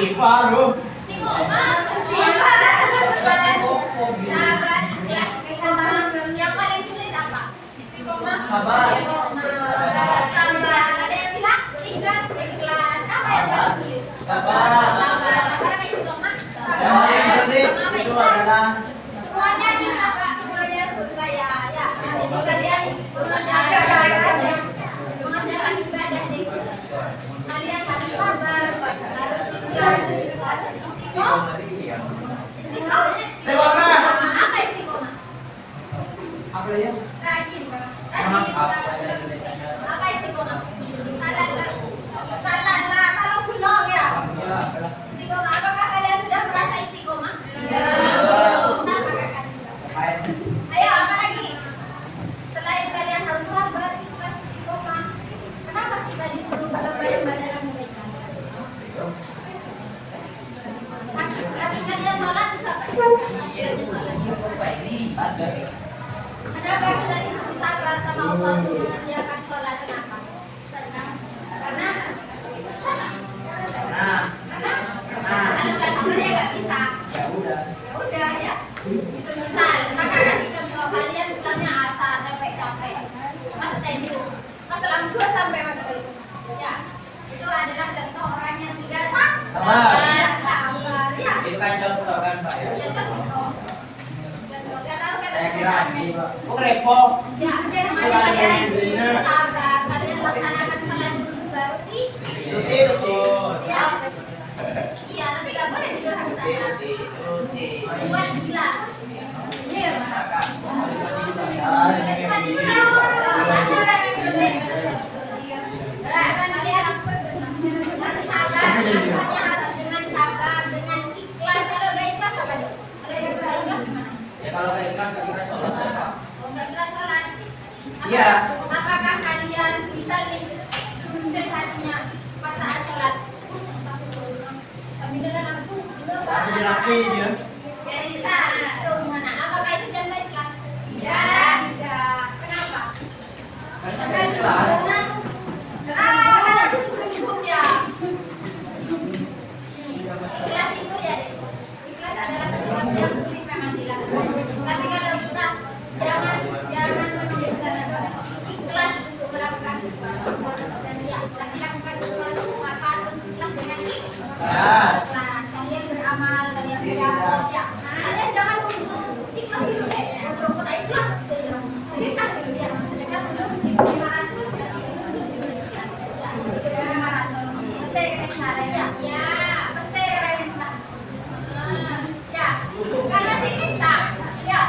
Istighfar. Yang paling sulit apa? Sabar. Sabar. Ada yang bilang ikhlas, ikhlas. Apa yang paling sulit? Sabar. Sabar. Sabar apa itu, Mak? Yang paling sulit itu adalah semuanya bisa, Pak. Semuanya susah ya. Ya. Jadi kalian mengerjakan ibadah di kalian harus sabar, harus istiqomah. Istiqomah. Apa istiqomah? apa ya? Rajin. Apa istiqomah? Salatlah kalau belum ya. Istiqomah. Apakah kalian sudah merasa istiqomah? Iya. Kenapa kakak tidak? Ayo apa lagi? Selain kalian harus sabar, ikhlas, istiqomah. Kenapa kita disuruh berlomba-lomba dalam kebaikan? Rakyatnya sholat juga. Rakyatnya sholat. Kenapa kita disuruh sabar sama Allah untuk mengerjakan sholat? Kenapa? Karena nggak sabar ya nggak bisa. Ya udah ya. Misal, kakak kasih contoh kalian pulangnya asar capek-capek. Mas tidur. Mas langsung sampai maghrib. Ya, itu adalah contoh orang yang tidak sabar. Ya. Itu kan contoh kan Pak ya? Iya contoh. Saya kira ini Pak. Repot. Ya, kalian sabar, kalian laksanakan sholat dulu baru ya. Iya, tapi nggak boleh tidur di sana. Buat gila. Iya, Pak. Cuma tidur ya. Harus sabar, lakukannya harus dengan sabar, dengan ikhlas. Kalau nggak ikhlas apa dong? Kalau yang nggak ikhlas gimana? Ya kalau kayak kelas kita sholat ya Pak. Oh, nggak ikhlas sholat. Iya. Apakah kalian misal nih tunda hatinya pas saat sholat? Kami dalam aku. Aku rapi dia. Jadi saat itu gimana? Apakah itu contoh ikhlas? Tidak. Kenapa? Karena kelas. Karena itu hukum ya. Ikhlas itu ya deh. Ikhlas adalah sesuatu yang sulit memang dilakukan. Tapi kalau kita jangan menunjukkan ikhlas untuk melakukan sesuatu dan ya kita lakukan sesuatu maka harus ikhlas dengan ikhlas. Nah, kalian beramal, kalian berdakwah ya. Kalian jangan tunggu ikhlas dulu deh. Untuk ikhlas sedekah dulu ya. Sedekah dulu 500 dan itu 500. Mesti kena caranya. Ya, mesti kena. Ya, karena sih kita. Ya.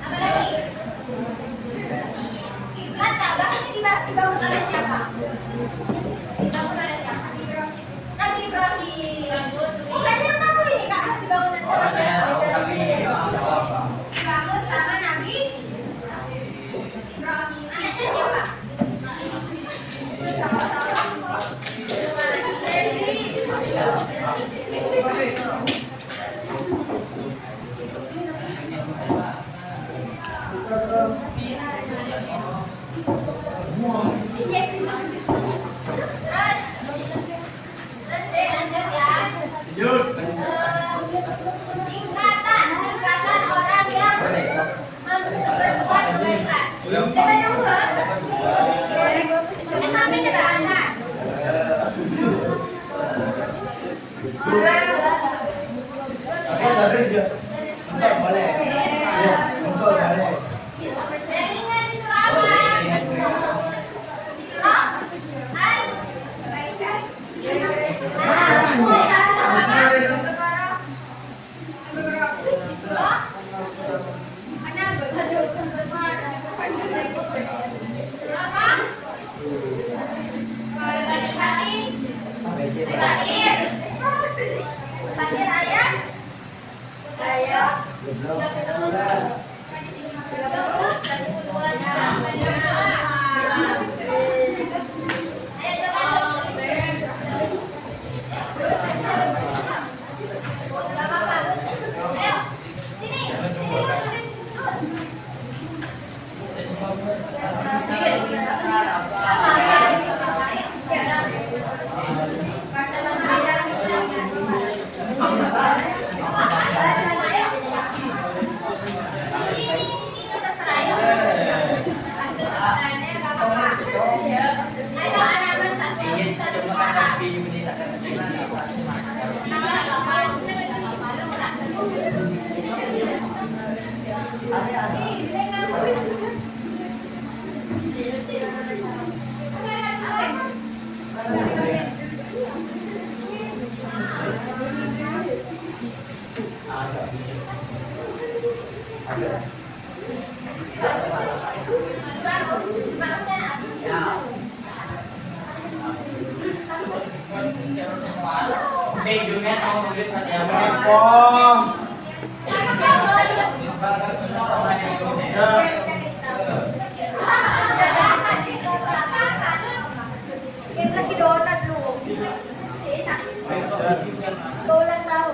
Apa lagi? Kiblat Ka'bah ini dibangun oleh siapa? Dibangun oleh siapa? Nabi Ibrahim. Bukannya kamu ini Ka'bah dibangun oleh siapa? Dibangun sama Nabi Ibrahim. Anaknya siapa? Tingkatan orang yang mampu berbuat kebaikan. Coba yang dua. Mami coba angkat. Tapi dia. Enggak boleh. Enggak boleh. Jaringan di Surabaya. Di Surabaya. Terakhir ayat. Sini. Mejunya mau nulis aja. Kom. Lagi donat lu. Donat tahu.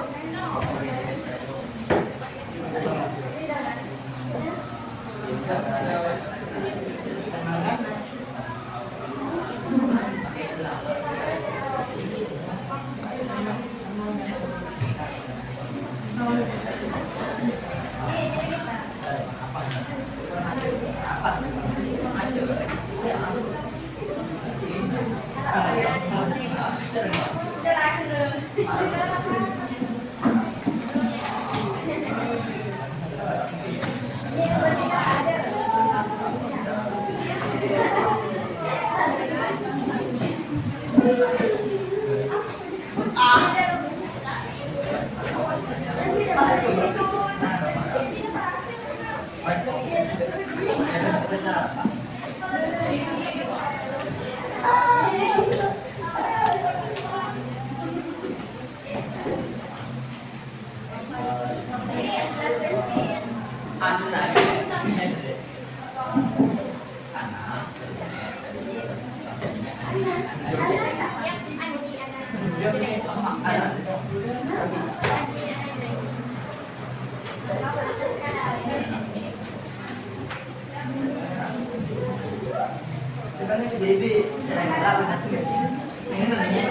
Sebenarnya jadi saya nggak tahu satu ya. Ini namanya.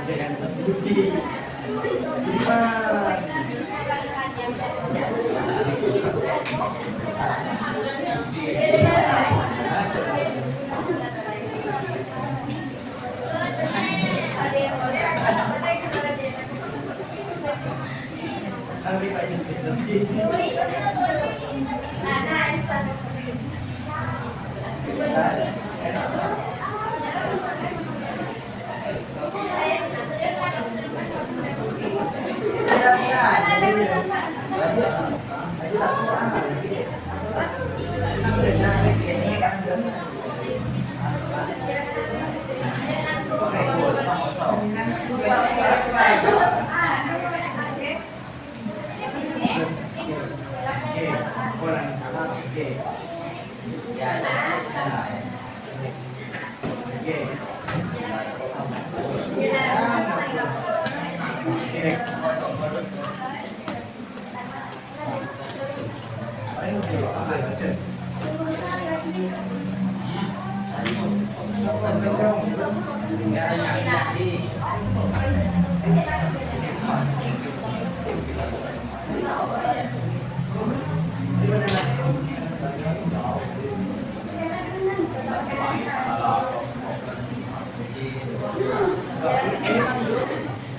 Jangan terpuji. Nanti Pak Jepit lagi.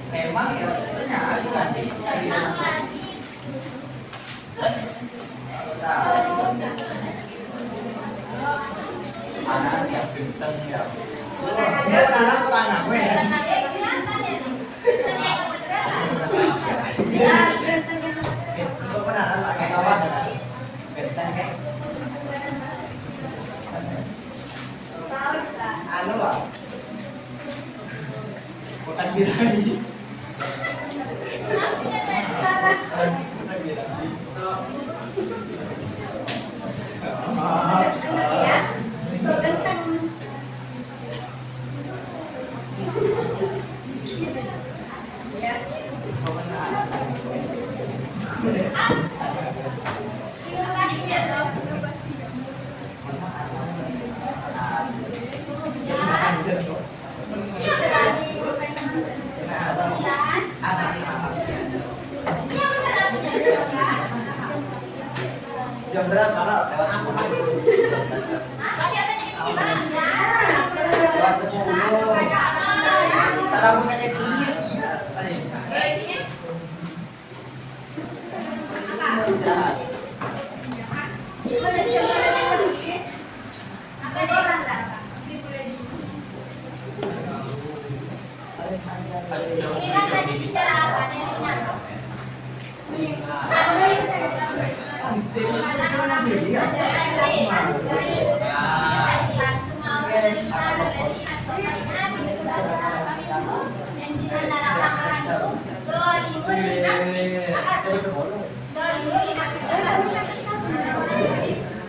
Emang ya, ternyata ganti. Anak yang bintang ya. Ini anak petana gue. Itu petana pakai kawan. Bintang kan? Anu lah. Bukan birahi. Bukan birahi. Jam berapa kalau lewat apa? Lewat 10. Kalau aku ngajak sini Ini kan tadi bicara apa? Dirinya apa?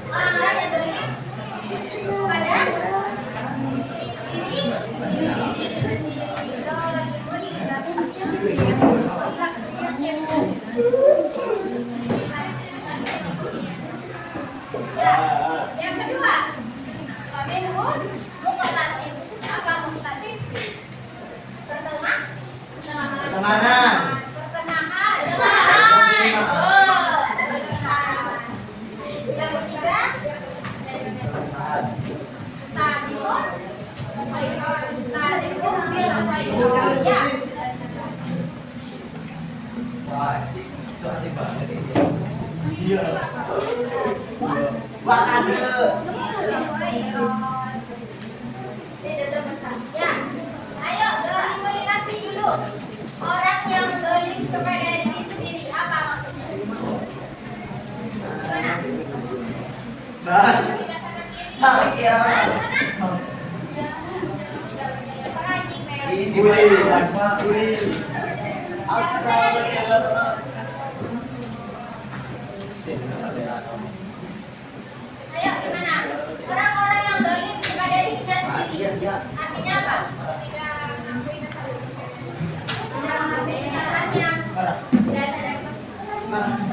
Orang-orang yang dolim pada Ya, yang kedua, minhum muqtasid. Apa muqtasid? Pertengahan. Pertengahan. Pertengahan. Yang ketiga, sabiqun. Sabiqun bil khairat. Ya. Wah, itu asik banget ini. Iya. Wakade. Ya, ayo dolim nafsi dulu. Orang yang dolim kepada diri sendiri apa maksudnya? Gimana? Sakit ya. Ini Uli. apa? Uli. Ayo gimana? Orang-orang yang dolim kepada dirinya sendiri. Iya. Artinya apa? Artinya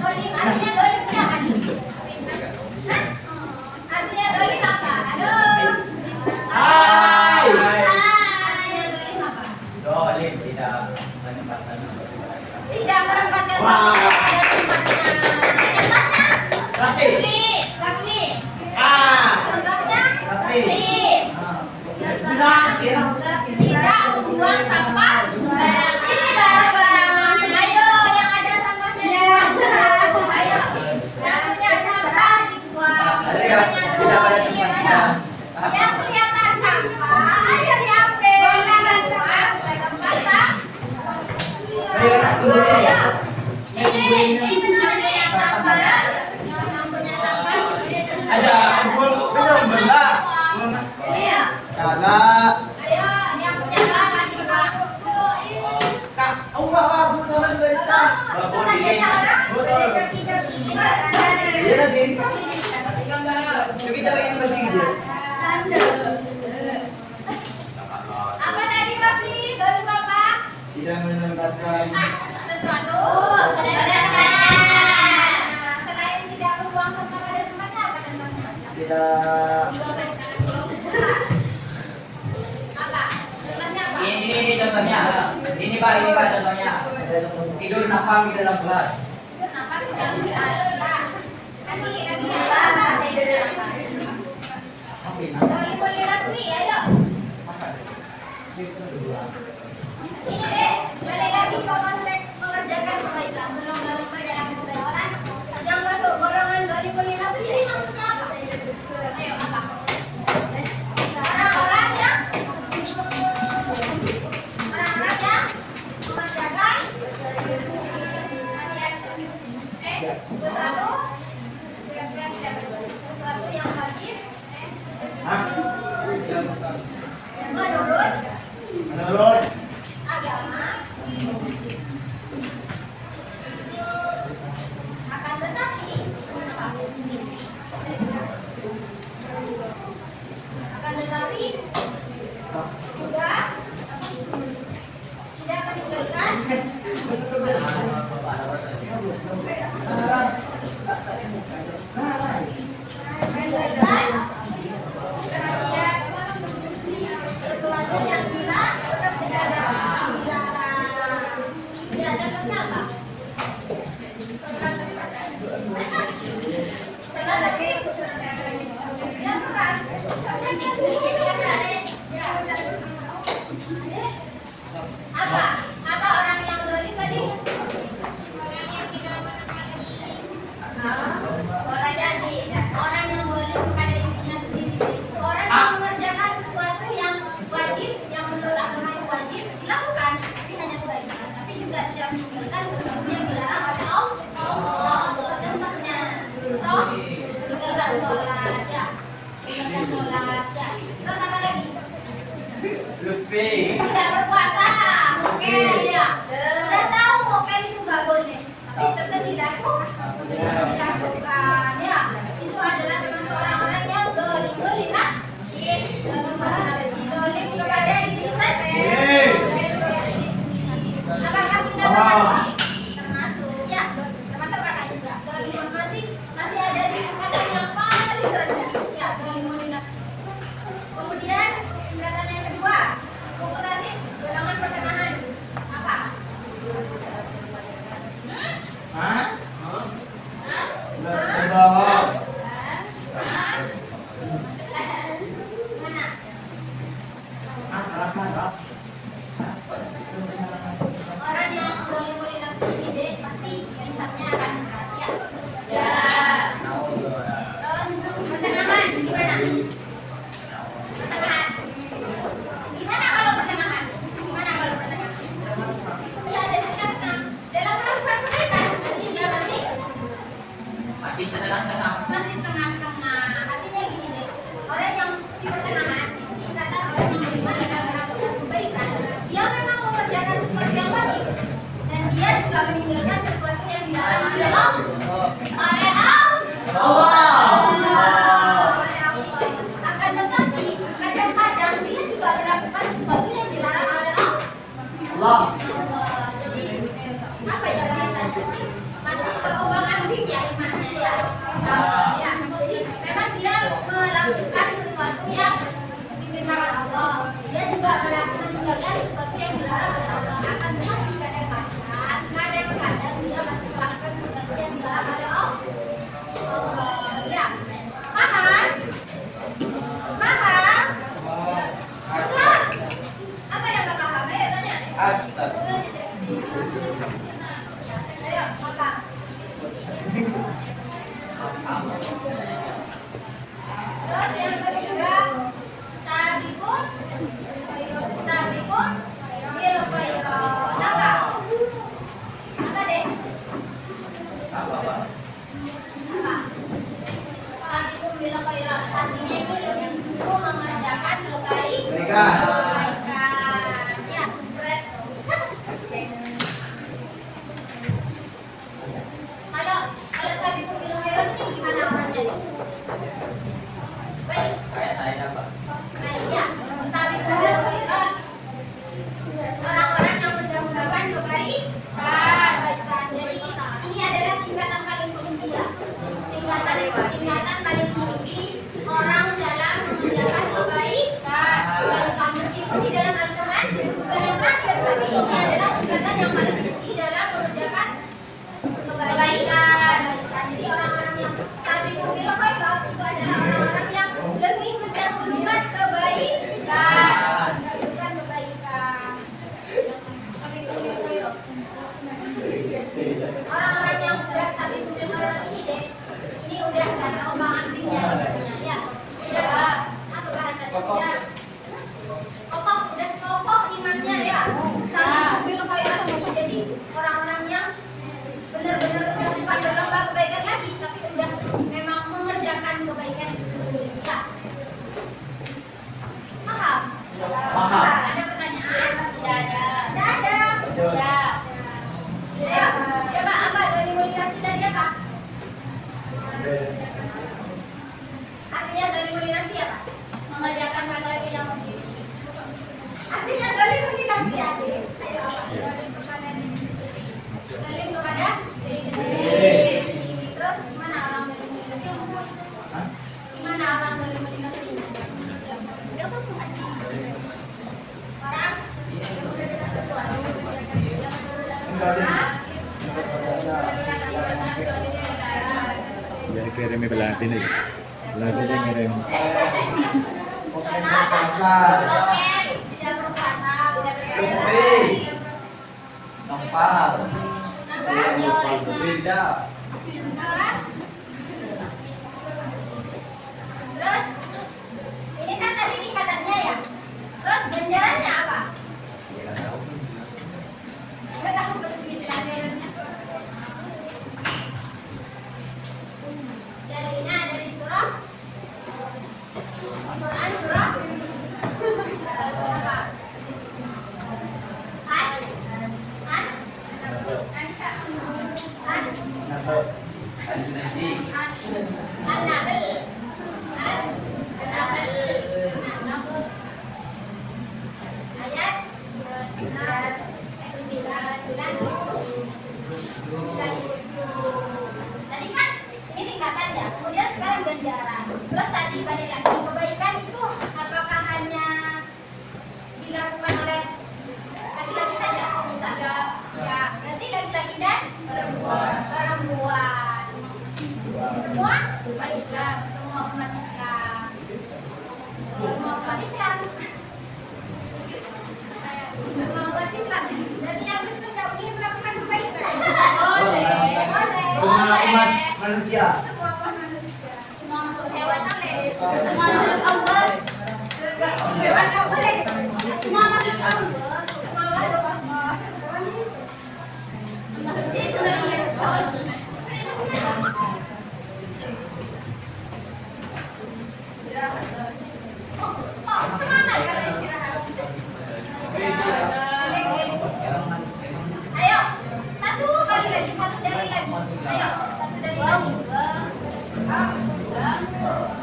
dolim. Artinya dolim itu apa nih? Hah? Artinya dolim apa? Aduh. Hai. Artinya dolim apa? Dolim tidak menempatkan Tidak menempatkan Wah. pada tempatnya. Contohnya? Rati. Rakli. Ah. Contohnya? Rakli. Contohnya? Tidak membuang sampah sembarangan. Ini barang-barangan. Ayo, yang ada sampahnya dibuang. Ayo, yang punya sampah dibuang. Yang tidak pada tempatnya. Yang kelihatan sampah, ayo diambil. Dibuang ke tempat sampah. Ayo, tunggu dulu ya. Ini namanya yang sampah. Yang punya sampah. Ada belum benda. Iya. Ada. Ayo, yang punya sampah dibuang. Kak, Allah bukan besar. Itu tanya orang. Iya lagi. Ingat enggak? Kita lagi masih gitu. Apa tadi Rafli? Dolim apa? Tidak menempatkan. Sesuatu selain tidak membuang sampah pada tempatnya, apa contohnya? Tidak. Apa? Contohnya apa? Ini contohnya. Ini Pak contohnya. Tidur napal di dalam kelas. Itu kenapa tidak berada? Kaki apa? Saya apa? Dolim boleh Rafli, ayo. Ini deh, balik lagi ke konteks mengerjakan kebaikan, berlomba-lomba dalam kebaikan. Yang masuk golongan dolim boleh Rafli, ini maksudnya apa? Ayo, apa? Orang-orang yang mengerjakan sesuatu yang wajib Hah? menurut Menurut agama, akan tetapi juga tidak meninggalkan sesuatu yang bila tidak ada contohnya apa? Apa orang yang dolim tadi? Allah. Jadi apa ya bahasanya? Masih terombang ambing ya imannya ya. Ya, jadi memang dia melakukan sesuatu yang diperintahkan Allah. Dia juga meninggalkan sesuatu yang dilarang oleh Allah. Akan tetapi kadang-kadang dia masih melakukan sesuatu yang dilarang oleh Allah. Ya, paham? Paham? Ustaz, apa yang gak paham? Ayo tanya. Astaga. Ayo, maka. Terus yang ketiga, sabiqun bil khairat. Apa? Apa deh? Apa? Sabiqun bil khairat. Artinya itu lebih dulu mengerjakan kebaikan. Ya, berat. Kalau sabiqun bil khairat ini gimana orangnya nih? Baik. Kayak saya apa? Baik ya, sabiqun bil khairat. Orang-orang yang mendahulukan kebaikan. Jadi ini adalah tingkatan paling tinggi ya. Tingkatan paling tinggi orang dalam mengerjakan kebaikan. Meskipun di dalam Al-Quran bukan yang terakhir, tapi ini adalah tingkatan yang paling tinggi dalam mengerjakan kebaikan. Jadi orang-orang yang sabiqun bil khairat itu adalah orang-orang yang lebih mendahulukan kebaikan. Mendahulukan kebaikan. Sabiqun bil khairat. Orang-orang yang udah sabiqun bil khairat ini deh, ini udah gak ada ombang-ambing ya sebenarnya ya. Udah apa bahasanya? Udah kokoh imannya ya. Sabiqun bil khairat ini jadi orang-orang yang benar-benar bukan berlomba kebaikan lagi, tapi udah memang mengerjakan kebaikan itu sendiri ya. Paham? Paham. Ada pertanyaan? Tidak ada. Tidak ada. Ya. Ayo, coba apa dari mulinasi tadi apa? Artinya dari mulinasi apa? Mengerjakan hal-hal yang artinya dari mulinasi adik. Ayo apa? Zalim kepada diri. Terus gimana orang dari mulinasi? Gimana orang dari mulinasi? Enggak apa-apa. Orang Jadi kirimnya pelatih nih. Pelatih dia ngirim. Pasar. tidak berpuasa, Nopal. apa? Beda. Terus ini kan tadi tingkatannya ya. Terus ganjarannya apa? Nggak tahu ganjarannya. Dari surah Al-Quran surah apa? Tadi kan ini tingkatan ya, kemudian sekarang ganjaran. Terus tadi balik lagi, kebaikan itu apakah hanya dilakukan oleh laki-laki saja? Bisa enggak? Ya, berarti laki-laki dan perempuan. Semua umat Islam, semua umat Islam. Semua umat Islam. Semua umat Islam. Jadi yang Muslim nggak boleh melakukan kebaikan. Boleh. Semua umat manusia. Semua umat manusia. Semua makhluk hewan boleh. Semua makhluk Allah. Hewan nggak boleh. Semua makhluk Allah. Semua makhluk Allah. Itu semangat kalian istirahat. Ayo, satu kali lagi, satu dari lagi. Ayo, satu dari lagi.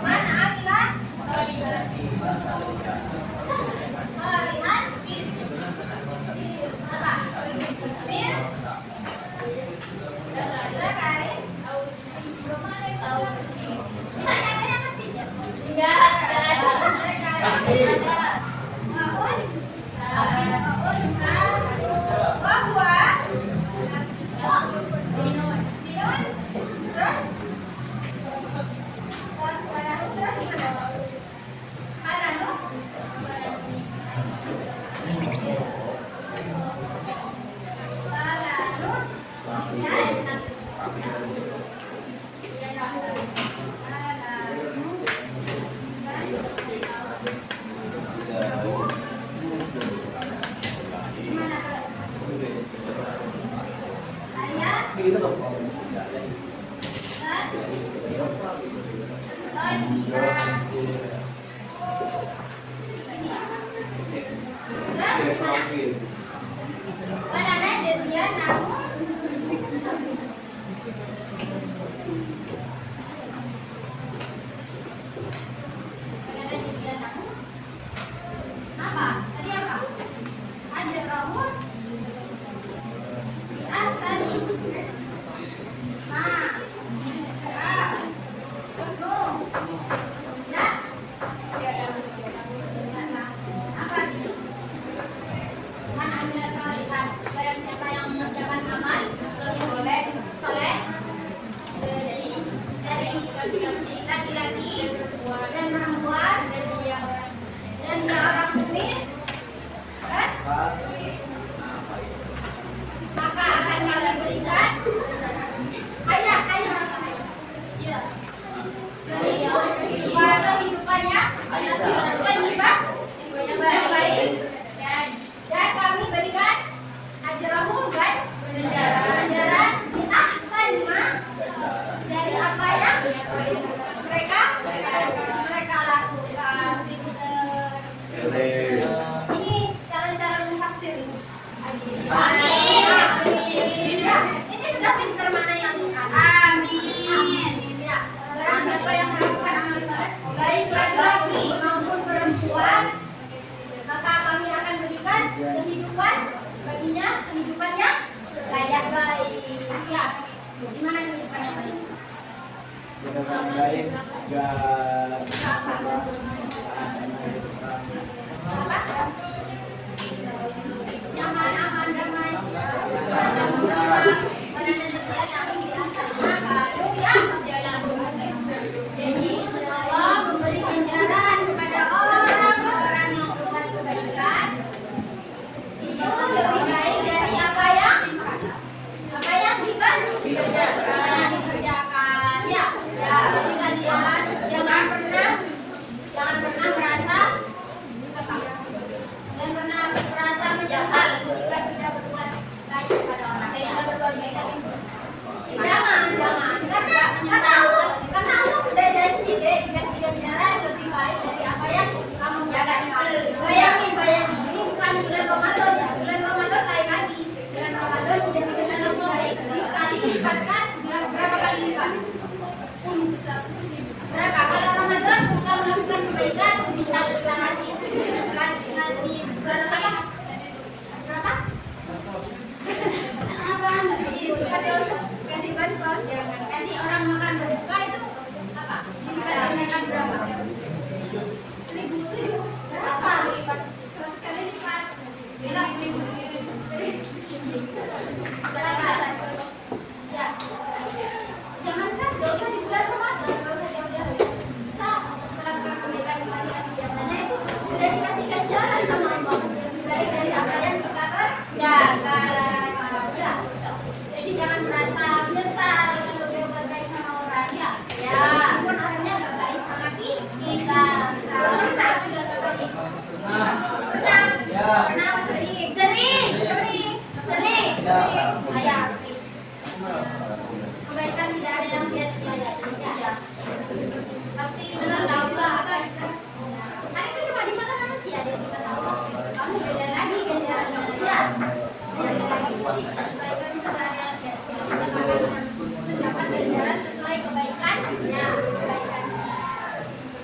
Mana Amila? Salihan. Apa? Tadi apa? Hajar rambut. Tadi. Nah. Apa lagi? Man amila solihan. Barang siapa yang mengerjakan amal soleh. Dari laki-laki dan perempuan dan dia orang mukmin, maka akan kami berikan kehidupannya yang baik dan kami berikan ajrahum kan ganjaran min ahsani ma dari apa yang mereka lakukan. Ini cara-cara menafsir. Amin. Ini sudah pintar mana yang bukan. Amin. Ya. Barang siapa yang melakukan amal soleh, baik laki-laki maupun perempuan, maka kami akan berikan kehidupan baginya, kehidupan yang layak baik. Ya. Gimana kehidupan yang baik? Nyaman, aman, damai. Jadi Allah memberi ganjaran kepada orang-orang yang melakukan kebaikan itu lebih baik dari apa yang dikerjakan. Ya. Jadi kalian jangan pernah merasa apa? Dan pernah merasa menyesal ketika sudah berbuat baik kepada orang. Saya sudah berbuat baik tadi. Jangan, karena Allah sudah janji deh dikasih ganjaran lebih baik dari apa yang kamu kerjakan. Bayangin, ini bukan bulan Ramadan ya, bulan Ramadan lain lagi. Bulan Ramadan udah dikenal lebih baik, dikali lipat kan? Berapa kali lipat? 10, 100. Berapa? Kalau Ramadan kamu melakukan kebaikan, bisa ngasih berapa? Kasih bansos, jangan kasih orang makan berbuka itu apa? Dilipat berapa? 1.007. Berapa? Sekali lipat. Bilang 1.007. Berapa? Ya. Jangankan dosa di bulan Ramadan, dosa jauh-jauh. Kita melakukan kebaikan di hari biasanya itu sudah dikasih ganjaran sama Allah. Lebih baik dari apa yang kita kerjakan. Ya. Jadi jangan merasa menyesal kalau berbuat baik sama orang ya. Ya. Pun orangnya nggak baik sama kita. Kita juga nggak baik. Pernah? Pernah apa sering? Sering. Ayah. Kebaikan tidak ada yang sia-sia ya. Pasti dengan tahu apa. Hari itu cuma di mata manusia dia kita tahu. Kamu beda lagi ganjaran ya. Beda lagi. Jadi kebaikan itu tidak ada yang sia-sia. Mendapat ganjaran sesuai kebaikannya. Kebaikan.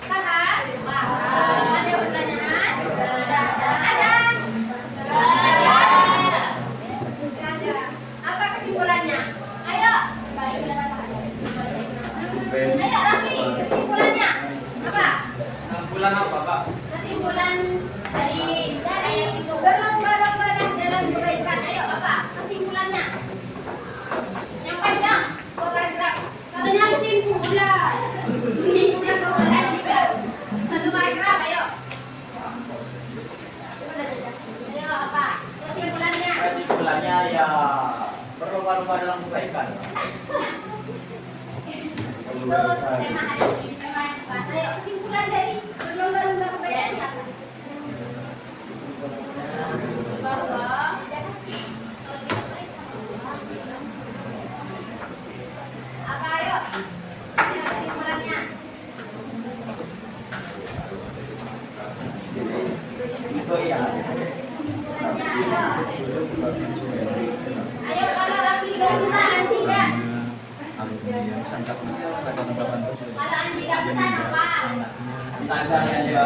Paham? Ada pertanyaan? Ada. Apa kesimpulannya? Ayo. Ayo Raffi, kesimpulannya apa? Kesimpulan apa, Pak? Kesimpulan dari itu berlomba-lomba dalam kebaikan. Ayo apa? Kesimpulannya? Yang panjang, 2 paragraf. Katanya kesimpulan. Ini kesimpulan juga. 1 paragraf, ayo. Ayo apa? Kesimpulannya? Kesimpulannya ya berlomba-lomba dalam kebaikan. Itu tema hari ini, tema yang depan. Ayo kesimpulan dari berlomba-lomba kebaikan apa? Bahwa kalau kita baik sama Allah, sangkat ada nababan tuh Malah hindi ka sana pa. anaknya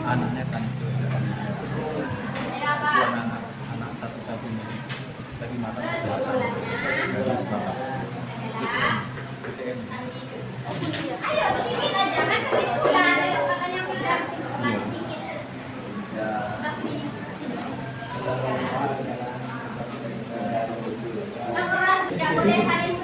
anaknya kan Kaya pa. dua anak satu-satunya lagi makan terus bapak BTN Ayo, sedikit aja. Kan kesimpulan. Ayo, katanya udah kesimpulan sedikit. Tapi nggak keras, nggak boleh saling